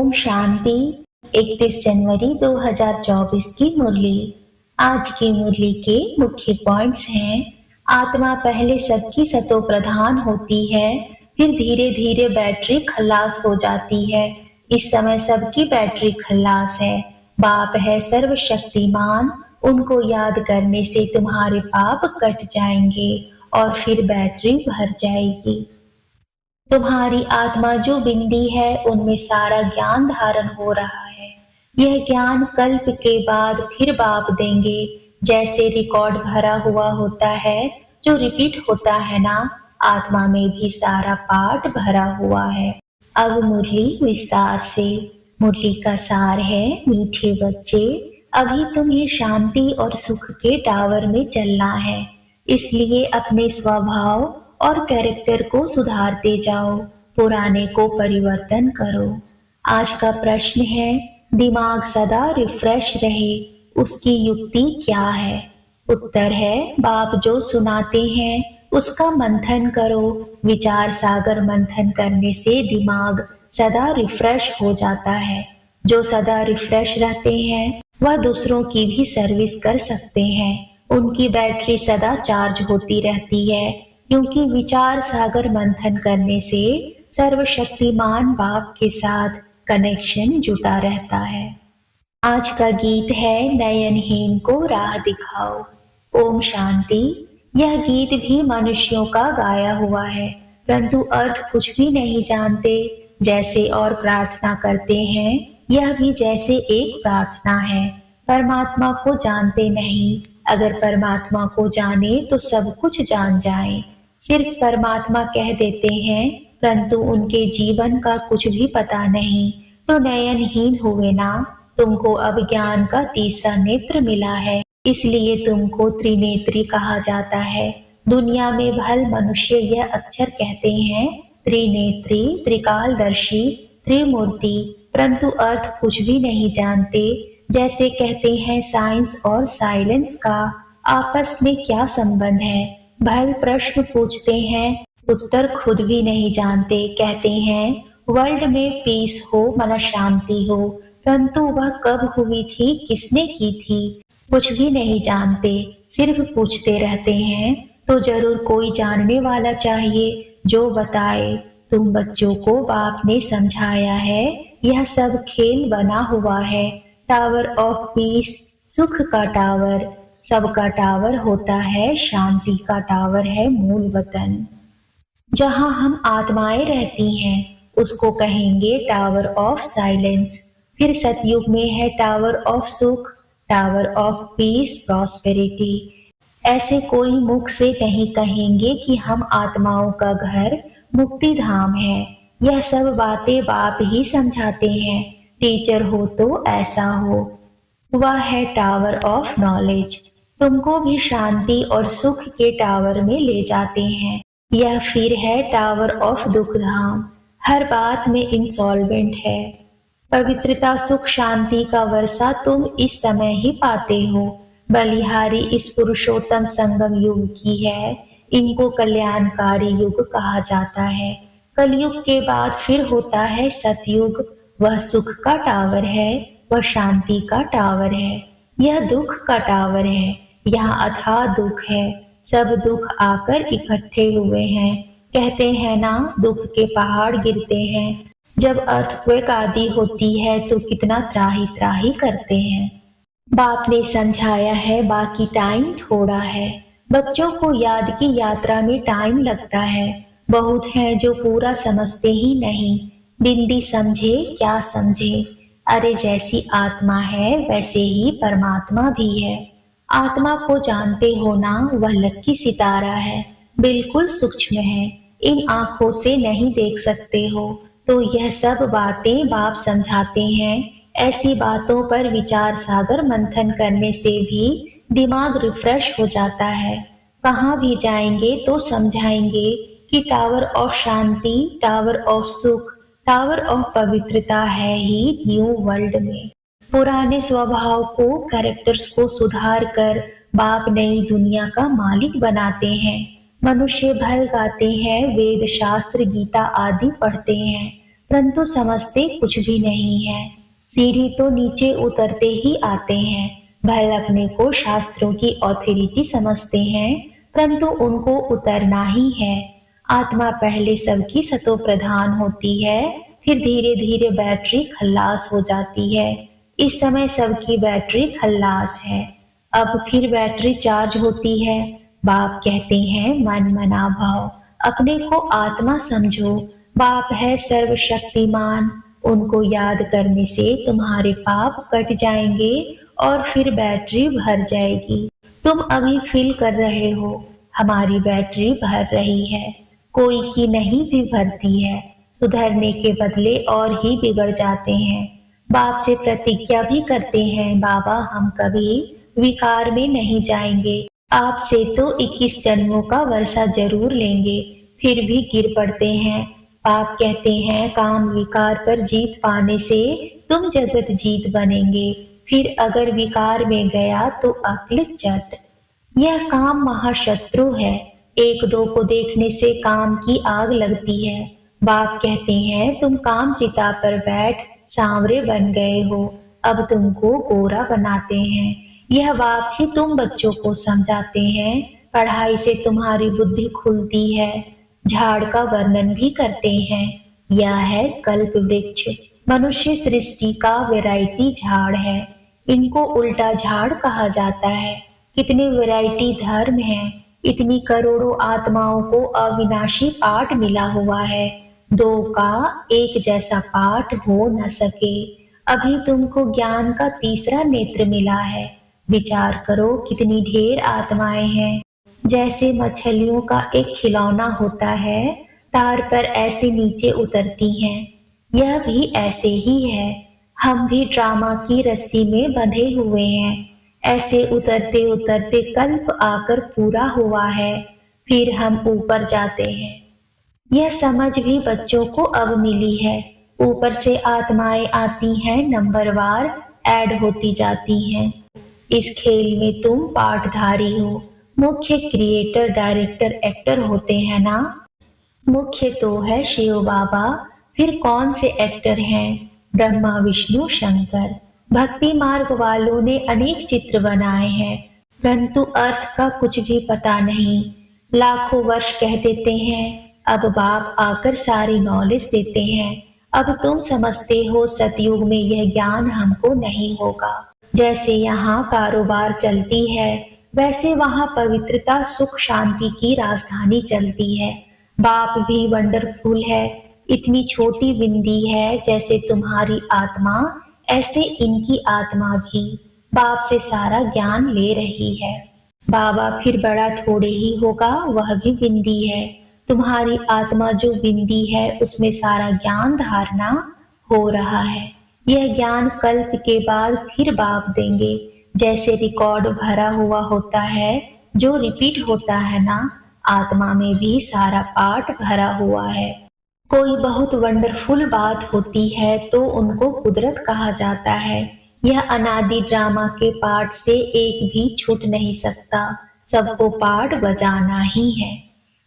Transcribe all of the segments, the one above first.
ओम शांति। 31 जनवरी 2024 की मुरली। आज की मुरली के मुख्य पॉइंट्स हैं। आत्मा पहले सबकी सतो प्रधान होती है, फिर धीरे धीरे बैटरी खल्लास हो जाती है। इस समय सबकी बैटरी खल्लास है। बाप है सर्वशक्तिमान, उनको याद करने से तुम्हारे पाप कट जाएंगे और फिर बैटरी भर जाएगी। तुम्हारी आत्मा जो बिंदी है उनमें सारा ज्ञान धारण हो रहा है। यह ज्ञान कल्प के बाद फिर बाप देंगे। जैसे रिकॉर्ड भरा हुआ होता है जो रिपीट होता है ना, आत्मा में भी सारा पाठ भरा हुआ है। अब मुरली विस्तार से। मुरली का सार है, मीठे बच्चे, अभी तुम्हें शांति और सुख के टावर में चलना है। इसलिए अपने स्वभाव और कैरेक्टर को सुधारते जाओ, पुराने को परिवर्तन करो। आज का प्रश्न है, दिमाग सदा रिफ्रेश रहे उसकी युक्ति क्या है? उत्तर है, बाप जो सुनाते हैं उसका मंथन करो। विचार सागर मंथन करने से दिमाग सदा रिफ्रेश हो जाता है। जो सदा रिफ्रेश रहते हैं वह दूसरों की भी सर्विस कर सकते हैं। उनकी बैटरी सदा चार्ज होती रहती है, क्योंकि विचार सागर मंथन करने से सर्वशक्तिमान बाप के साथ कनेक्शन जुटा रहता है। आज का गीत है, नयनहीन को राह दिखाओ। ओम शांति। यह गीत भी मनुष्यों का गाया हुआ है, परंतु अर्थ कुछ भी नहीं जानते। जैसे और प्रार्थना करते हैं, यह भी जैसे एक प्रार्थना है। परमात्मा को जानते नहीं। अगर परमात्मा को जाने तो सब कुछ जान जाए। सिर्फ परमात्मा कह देते हैं, परंतु उनके जीवन का कुछ भी पता नहीं, तो नयनहीन हुए ना। तुमको अब ज्ञान का तीसरा नेत्र मिला है, इसलिए तुमको त्रिनेत्री कहा जाता है। दुनिया में भल मनुष्य यह अक्षर कहते हैं, त्रिनेत्री, त्रिकालदर्शी, त्रिमूर्ति, परंतु अर्थ कुछ भी नहीं जानते। जैसे कहते हैं साइंस और साइलेंस का आपस में क्या संबंध है। भल प्रश्न पूछते हैं, उत्तर खुद भी नहीं जानते। कहते हैं वर्ल्ड में पीस हो, मन शांति हो, परंतु वह कब हुई थी, किसने की थी, कुछ भी नहीं जानते। सिर्फ पूछते रहते हैं। तो जरूर कोई जानने वाला चाहिए जो बताए। तुम बच्चों को बाप ने समझाया है, यह सब खेल बना हुआ है। टावर ऑफ पीस, सुख का टावर, सबका टावर होता है, शांति का टावर है मूल वतन। जहां हम आत्माएं रहती हैं उसको कहेंगे टावर ऑफ साइलेंस। फिर सतयुग में है टावर ऑफ सुख, टावर ऑफ पीस, प्रॉस्पेरिटी। ऐसे कोई मुख से नहीं कहेंगे कि हम आत्माओं का घर मुक्ति धाम है। यह सब बातें बाप ही समझाते हैं। टीचर हो तो ऐसा हो। वह है टावर ऑफ नॉलेज। तुमको भी शांति और सुख के टावर में ले जाते हैं। यह फिर है टावर ऑफ दुख धाम। हर बात में इंसॉल्वेंट है। पवित्रता, सुख, शांति का वर्षा तुम इस समय ही पाते हो। बलिहारी इस पुरुषोत्तम संगम युग की है। इनको कल्याणकारी युग कहा जाता है। कलयुग के बाद फिर होता है सतयुग। वह सुख का टावर है, वह शांति का टावर है। यह दुख का टावर है। यहाँ अथाह दुख है। सब दुख आकर इकट्ठे हुए हैं। कहते हैं ना, दुख के पहाड़ गिरते हैं। जब अर्थक्वेक आदि होती है तो कितना त्राही त्राही करते हैं। बाप ने समझाया है, बाकी टाइम थोड़ा है। बच्चों को याद की यात्रा में टाइम लगता है। बहुत हैं जो पूरा समझते ही नहीं। बिंदी समझे क्या समझे। अरे जैसी आत्मा है वैसे ही परमात्मा भी है। आत्मा को जानते हो ना, वह लक्की सितारा है, बिल्कुल सूक्ष्म है। इन आंखों से नहीं देख सकते हो, तो यह सब बातें बाप समझाते हैं। ऐसी बातों पर विचार सागर मंथन करने से भी दिमाग रिफ्रेश हो जाता है। कहाँ भी जाएंगे तो समझाएंगे कि tower of Shanti, tower of सुख, टावर ऑफ पवित्रता है ही न्यू वर्ल्ड में। पुराने स्वभाव को, कैरेक्टर्स को सुधार कर बाप नई दुनिया का मालिक बनाते हैं। मनुष्य भल गाते हैं, वेद शास्त्र गीता आदि पढ़ते हैं, परंतु समझते कुछ भी नहीं है। सीढ़ी तो नीचे उतरते ही आते हैं। भले अपने को शास्त्रों की ऑथोरिटी समझते हैं, परंतु उनको उतरना ही है। आत्मा पहले सबकी सतो प्रधान होती है, फिर धीरे धीरे बैटरी खल्लास हो जाती है। इस समय सबकी बैटरी खल्लास है। अब फिर बैटरी चार्ज होती है। बाप कहते हैं मन मना भाव, अपने को आत्मा समझो। बाप है सर्वशक्तिमान, उनको याद करने से तुम्हारे पाप कट जाएंगे और फिर बैटरी भर जाएगी। तुम अभी फील कर रहे हो हमारी बैटरी भर रही है, कोई की नहीं भी भरती है। सुधरने के बदले और ही बिगड़ जाते हैं। बाप से प्रतिज्ञा भी करते हैं, बाबा हम कभी विकार में नहीं जाएंगे। आपसे तो 21 जन्मों का वर्षा जरूर लेंगे, फिर भी गिर पड़ते हैं। बाप कहते हैं काम विकार पर जीत पाने से तुम जगत जीत बनेंगे, फिर अगर विकार में गया तो अक्ल चट। यह काम महाशत्रु है, एक दो को देखने से काम की आग लगती है। बाप कहते हैं तुम काम चिता पर बैठ सांवरे बन गए हो, अब तुमको गोरा बनाते हैं। यह बाप ही तुम बच्चों को समझाते हैं, पढ़ाई से तुम्हारी बुद्धि खुलती है। झाड़ का वर्णन भी करते हैं, यह है कल्प वृक्ष। मनुष्य सृष्टि का वैरायटी झाड़ है, इनको उल्टा झाड़ कहा जाता है। कितने वैरायटी धर्म हैं, इतनी करोड़ों आत्माओं को अविनाशी पाठ मिला हुआ है। दो का एक जैसा पाठ हो न सके। अभी तुमको ज्ञान का तीसरा नेत्र मिला है। विचार करो कितनी ढेर आत्माएं हैं। जैसे मछलियों का एक खिलौना होता है, तार पर ऐसे नीचे उतरती हैं, यह भी ऐसे ही है। हम भी ड्रामा की रस्सी में बंधे हुए हैं, ऐसे उतरते उतरते कल्प आकर पूरा हुआ है, फिर हम ऊपर जाते हैं। यह समझ भी बच्चों को अब मिली है। ऊपर से आत्माएं आती हैं, नंबरवार ऐड होती जाती हैं। इस खेल में तुम पाठधारी हो। मुख्य क्रिएटर डायरेक्टर एक्टर होते हैं ना। मुख्य तो है शिव बाबा, फिर कौन से एक्टर हैं? ब्रह्मा विष्णु शंकर। भक्ति मार्ग वालों ने अनेक चित्र बनाए हैं, परंतु अर्थ का कुछ भी पता नहीं। लाखों वर्ष कह देते हैं, अब बाप आकर सारी नॉलेज देते हैं। अब तुम समझते हो सतयुग में यह ज्ञान हमको नहीं होगा। जैसे यहाँ कारोबार चलती है, वैसे वहाँ पवित्रता सुख शांति की राजधानी चलती है। बाप भी वंडरफुल है, इतनी छोटी बिंदी है। जैसे तुम्हारी आत्मा, ऐसे इनकी आत्मा भी बाप से सारा ज्ञान ले रही है। बाबा फिर बड़ा थोड़े ही होगा, वह भी बिंदी है। तुम्हारी आत्मा जो बिंदी है, उसमें सारा ज्ञान धारणा हो रहा है। यह ज्ञान कल्प के बाद फिर बाप देंगे। जैसे रिकॉर्ड भरा हुआ होता है, जो रिपीट होता है ना, आत्मा में भी सारा पाठ भरा हुआ है। कोई बहुत वंडरफुल बात होती है तो उनको कुदरत कहा जाता है। यह अनादि ड्रामा के पाठ से एक भी छूट नहीं सकता, सबको पाठ बजाना ही है।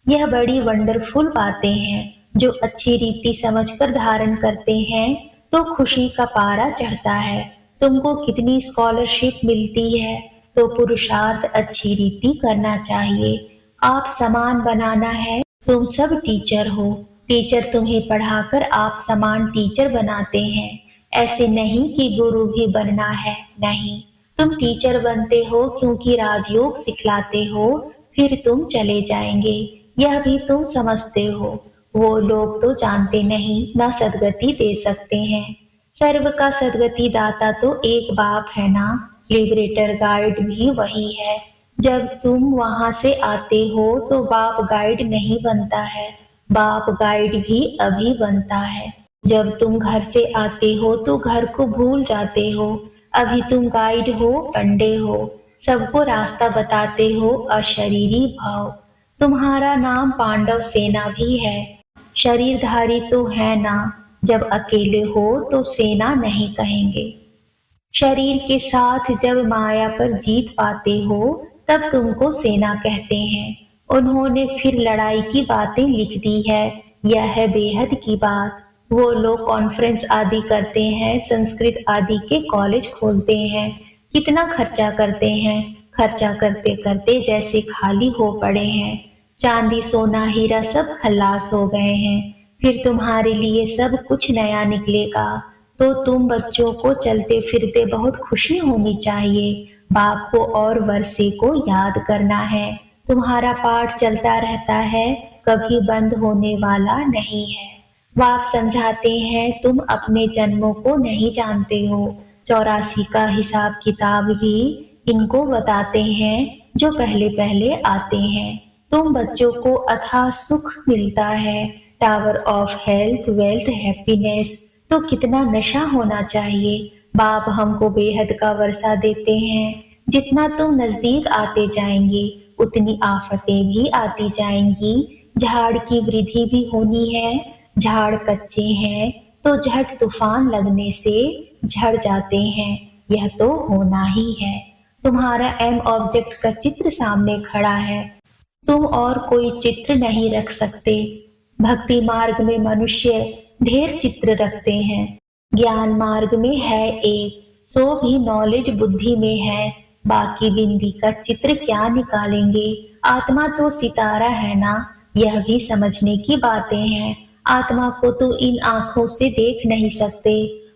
यह बड़ी वंडरफुल बातें हैं। जो अच्छी रीति समझकर धारण करते हैं तो खुशी का पारा चढ़ता है। तुमको कितनी स्कॉलरशिप मिलती है, तो पुरुषार्थ अच्छी रीति करना चाहिए। आप समान बनाना है, तुम सब टीचर हो। टीचर तुम्हें पढ़ाकर आप समान टीचर बनाते हैं। ऐसे नहीं कि गुरु भी बनना है, नहीं। तुम टीचर बनते हो क्योंकि राजयोग सिखलाते हो, फिर तुम चले जाएंगे। यह भी तुम समझते हो। वो लोग तो जानते नहीं, न सदगति दे सकते हैं। सर्व का सदगति दाता तो एक बाप है ना। लिबरेटर गाइड भी वही है। जब तुम वहां से आते हो तो बाप गाइड नहीं बनता है, बाप गाइड भी अभी बनता है। जब तुम घर से आते हो तो घर को भूल जाते हो। अभी तुम गाइड हो, पंडे हो, सबको रास्ता बताते हो। अशरीरी भाव। तुम्हारा नाम पांडव सेना भी है। शरीरधारी तो है ना, जब अकेले हो तो सेना नहीं कहेंगे। शरीर के साथ जब माया पर जीत पाते हो तब तुमको सेना कहते हैं। उन्होंने फिर लड़ाई की बातें लिख दी है, यह है बेहद की बात। वो लोग कॉन्फ्रेंस आदि करते हैं, संस्कृत आदि के कॉलेज खोलते हैं, कितना खर्चा करते हैं, खर्चा करते करते जैसे खाली हो पड़े हैं, चांदी सोना हीरा सब खल्लास हो गए हैं। फिर तुम्हारे लिए सब कुछ नया निकलेगा, तो तुम बच्चों को चलते फिरते बहुत खुशी होनी चाहिए। बाप को और वर्षे को याद करना है। तुम्हारा पाठ चलता रहता है, कभी बंद होने वाला नहीं है। बाप समझाते हैं, तुम अपने जन्मों को नहीं जानते हो। 84 का हिसाब किताब भी इनको बताते हैं, जो पहले पहले आते हैं। तुम बच्चों को अथाह सुख मिलता है, tower of health wealth happiness. तो कितना नशा होना चाहिए। बाप हमको बेहद का वर्षा देते हैं। जितना तुम नजदीक आते जाएंगे, उतनी आफतें भी आती जाएंगी। झाड़ की वृद्धि भी होनी है। झाड़ कच्चे हैं तो झट तूफान लगने से झड़ जाते हैं, यह तो होना ही है। तुम्हारा एम ऑब्जेक्ट का चित्र सामने खड़ा है, तुम और कोई चित्र नहीं रख सकते। भक्ति मार्ग में मनुष्य ढेर चित्र रखते हैं, ज्ञान मार्ग में है एक, सो भी नॉलेज बुद्धि में है। बाकी बिंदी का चित्र क्या निकालेंगे। आत्मा तो सितारा है ना, यह भी समझने की बातें हैं। आत्मा को तो इन आंखों से देख नहीं सकते।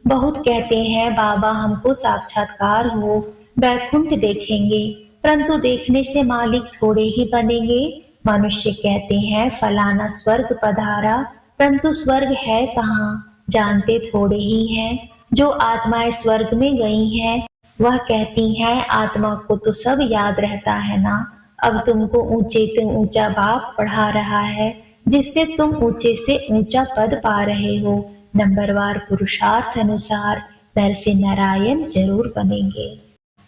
बहुत कहते हैं बाबा हमको साक्षात्कार हो, वैकुंठ देखेंगे, परंतु देखने से मालिक थोड़े ही बनेंगे। मनुष्य कहते हैं फलाना स्वर्ग पधारा, परंतु स्वर्ग है कहाँ, जानते थोड़े ही हैं। जो आत्माएं स्वर्ग में गई हैं, वह कहती हैं आत्मा को तो सब याद रहता है ना। अब तुमको ऊंचे से ऊंचा बाप पढ़ा रहा है, जिससे तुम ऊंचे से ऊंचा पद पा रहे हो। नंबरवार पुरुषार्थ अनुसार नर से नारायण जरूर बनेंगे।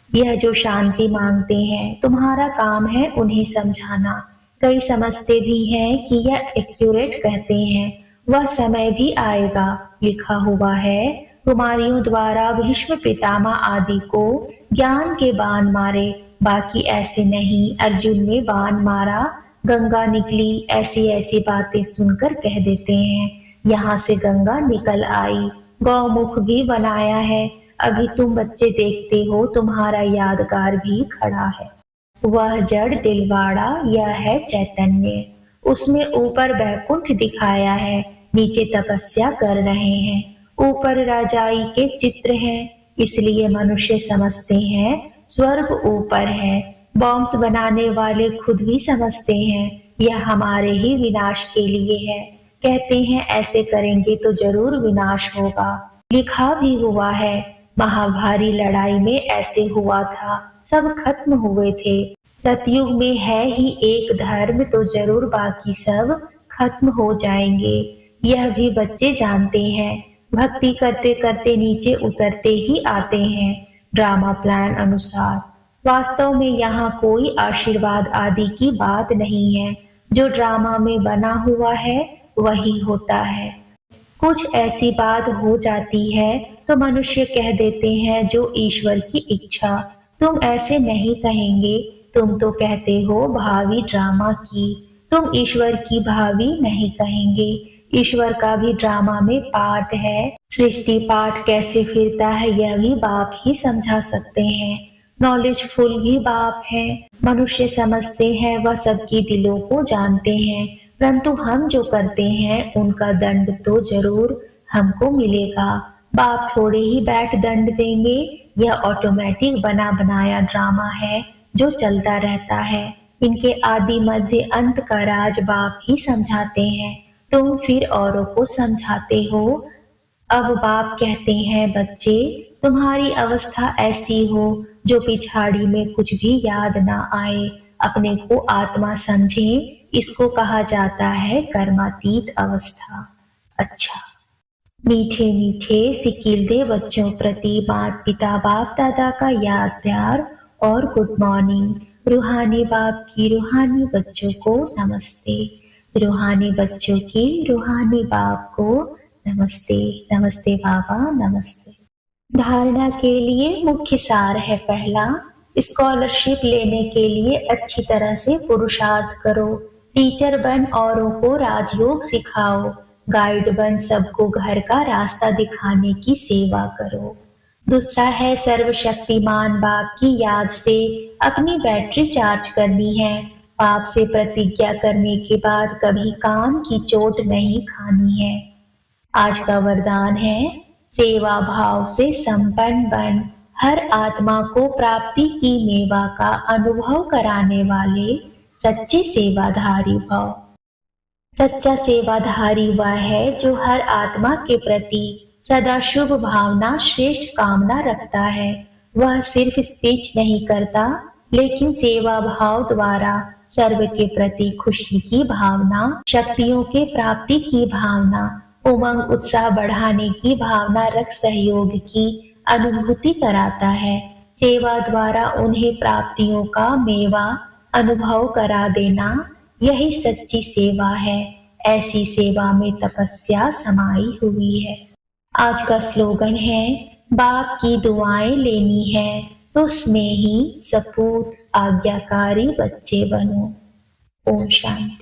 यह जो शांति मांगते हैं, तुम्हारा काम है उन्हें समझाना। कई समझते भी हैं कि यह एक्यूरेट कहते हैं, वह समय भी आएगा। लिखा हुआ है, कुमारियों द्वारा भीष्म पितामह आदि को ज्ञान के बाण मारे, बाकी ऐसे नहीं। अर्जुन ने बाण मारा, गंगा निकली, ऐसी ऐसी बातें सुनकर कह देते हैं यहाँ से गंगा निकल आई। गौमुख भी बनाया है, अभी तुम बच्चे देखते हो, तुम्हारा यादगार भी खड़ा है। वह जड़ दिलवाड़ा, यह है चैतन्य। उसमें ऊपर बैकुंठ दिखाया है, नीचे तपस्या कर रहे हैं। ऊपर राजाई के चित्र हैं, इसलिए मनुष्य समझते हैं स्वर्ग ऊपर है। बॉम्ब्स बनाने वाले खुद भी समझते हैं यह हमारे ही विनाश के लिए है। कहते हैं ऐसे करेंगे तो जरूर विनाश होगा। लिखा भी हुआ है, महाभारी लड़ाई में ऐसे हुआ था, सब खत्म हुए थे। सतयुग में है ही एक धर्म, तो जरूर बाकी सब खत्म हो जाएंगे। यह भी बच्चे जानते हैं। भक्ति करते करते नीचे उतरते ही आते हैं ड्रामा प्लान अनुसार। वास्तव में यहाँ कोई आशीर्वाद आदि की बात नहीं है, जो ड्रामा में बना हुआ है वही होता है। कुछ ऐसी बात हो जाती है तो मनुष्य कह देते हैं जो ईश्वर की इच्छा। तुम ऐसे नहीं कहेंगे, तुम तो कहते हो भावी ड्रामा की, तुम ईश्वर की भावी नहीं कहेंगे। ईश्वर का भी ड्रामा में पार्ट है। सृष्टि पार्ट कैसे फिरता है यह भी बाप ही समझा सकते हैं। नॉलेजफुल भी बाप है। मनुष्य समझते हैं वह सबकी दिलों को जानते हैं, परंतु हम जो करते हैं उनका दंड तो जरूर हमको मिलेगा। बाप थोड़े ही बैठ दंड देंगे, यह ऑटोमेटिक बना बनाया ड्रामा है जो चलता रहता है। इनके आदि मध्य अंत का राज बाप ही समझाते हैं, तुम फिर औरों को समझाते हो। अब बाप कहते हैं बच्चे, तुम्हारी अवस्था ऐसी हो जो पिछाड़ी में कुछ भी याद ना आए, अपने को आत्मा समझें, इसको कहा जाता है कर्मातीत अवस्था। अच्छा, मीठे मीठे सिकीलदे बच्चों प्रति माता पिता बाप दादा का याद प्यार और गुड मॉर्निंग। रूहानी बाप की रूहानी बच्चों को नमस्ते। रूहानी बच्चों की रूहानी बाप को नमस्ते। नमस्ते बाबा, नमस्ते। धारणा के लिए मुख्य सार है पहला, स्कॉलरशिप लेने के लिए अच्छी तरह से पुरुषार्थ करो। टीचर बन औरों को राजयोग सिखाओ। गाइड बन सबको घर का रास्ता दिखाने की सेवा करो। दूसरा है सर्वशक्तिमान बाप की याद से अपनी बैटरी चार्ज करनी है। बाप से प्रतिज्ञा करने के बाद कभी काम की चोट नहीं खानी है। आज का वरदान है सेवा भाव से संपन्न बन हर आत्मा को प्राप्ति की मेवा का अनुभव कराने वाले सच्चे सेवाधारी भव। सच्चा सेवाधारी वह है जो हर आत्मा के प्रति सदा शुभ भावना श्रेष्ठ कामना रखता है। वह सिर्फ स्पीच नहीं करता लेकिन सेवा भाव द्वारा सर्व के प्रति खुशी की भावना, शक्तियों के प्राप्ति की भावना, उमंग उत्साह बढ़ाने की भावना रख सहयोग की अनुभूति कराता है। सेवा द्वारा उन्हें प्राप्तियों का मेवा अनुभव करा देना यही सच्ची सेवा है। ऐसी सेवा में तपस्या समाई हुई है। आज का स्लोगन है बाप की दुआएं लेनी है तो स्नेही सपूत आज्ञाकारी बच्चे बनो। ओम शांति।